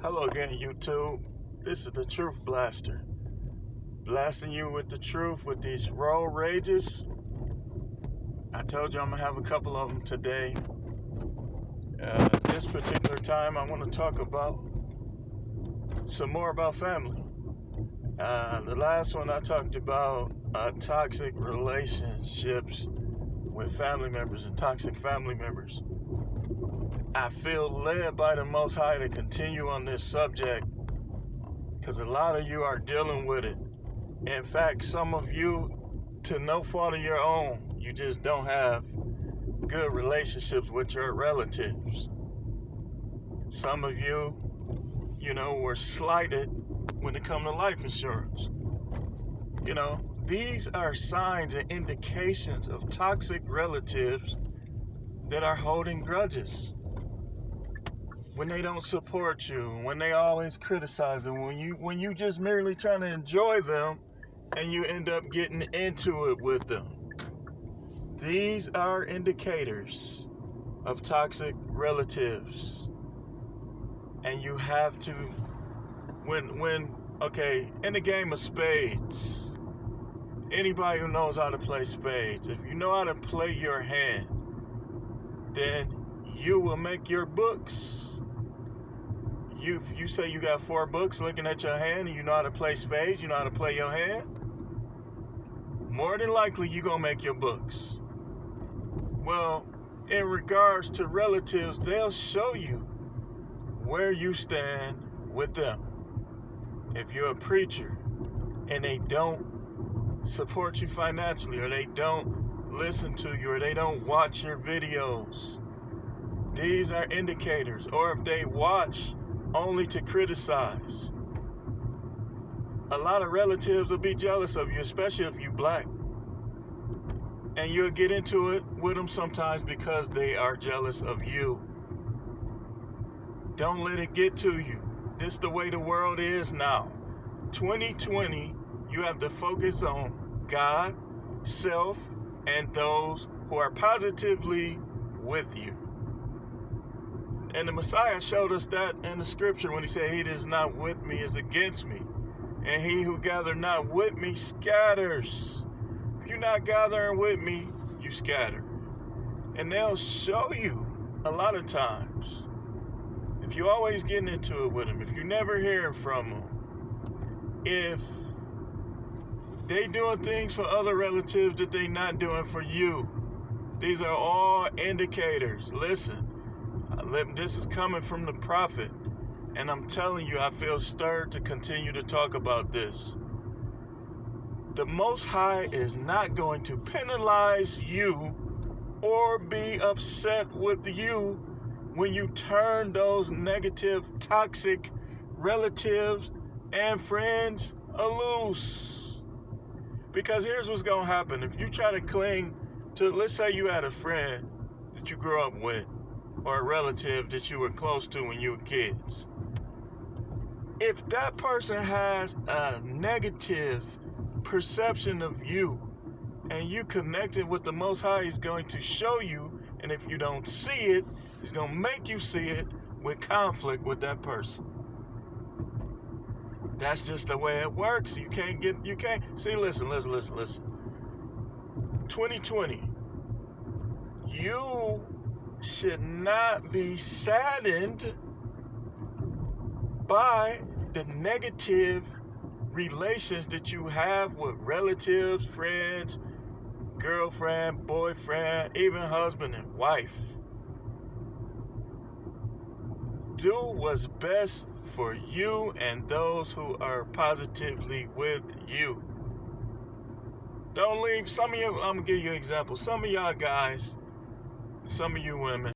Hello again, YouTube. This is the Truth Blaster. Blasting you with the truth with these road rages. I told you I'm going to have a couple of them today. This particular time, I want to talk about some more about family. The last one I talked about toxic relationships with family members and toxic family members. I feel led by the Most High to continue on this subject because a lot of you are dealing with it. In fact, some of you, to no fault of your own, you just don't have good relationships with your relatives. Some of you, were slighted when it comes to life insurance. These are signs and indications of toxic relatives that are holding grudges. When they don't support you, when they always criticize them, when you just merely trying to enjoy them and you end up getting into it with them. These are indicators of toxic relatives. And you have to, in the game of spades, anybody who knows how to play spades, if you know how to play your hand, then you will make your books. You say you got 4 books looking at your hand and you know how to play spades, you know how to play your hand, more than likely you're going to make your books. Well, in regards to relatives, they'll show you where you stand with them. If you're a preacher and they don't support you financially, or they don't listen to you, or they don't watch your videos, these are indicators. Or if they watch only to criticize, a lot of relatives will be jealous of you, especially if you're black. And you'll get into it with them sometimes because they are jealous of you. Don't let it get to you. This is the way the world is now. 2020, you have to focus on God, self, and those who are positively with you. And the Messiah showed us that in the scripture when he said, "He that is not with me is against me. And he who gather not with me scatters." If you're not gathering with me, you scatter. And they'll show you a lot of times. If you're always getting into it with them, if you're never hearing from them, if they doing things for other relatives that they not doing for you, these are all indicators. Listen, this is coming from the prophet, and I'm telling you, I feel stirred to continue to talk about this. The Most High is not going to penalize you or be upset with you when you turn those negative, toxic relatives and friends loose. Because here's what's going to happen. If you try to cling to, let's say you had a friend that you grew up with, or a relative that you were close to when you were kids. If that person has a negative perception of you and you connected with the Most High, He's going to show you, and if you don't see it, He's going to make you see it with conflict with that person. That's just the way it works. Listen. 2020, you should not be saddened by the negative relations that you have with relatives, friends, girlfriend, boyfriend, even husband and wife. Do what's best for you and those who are positively with you. Don't leave. Some of you, I'm going to give you an example. Some of y'all guys, some of you women,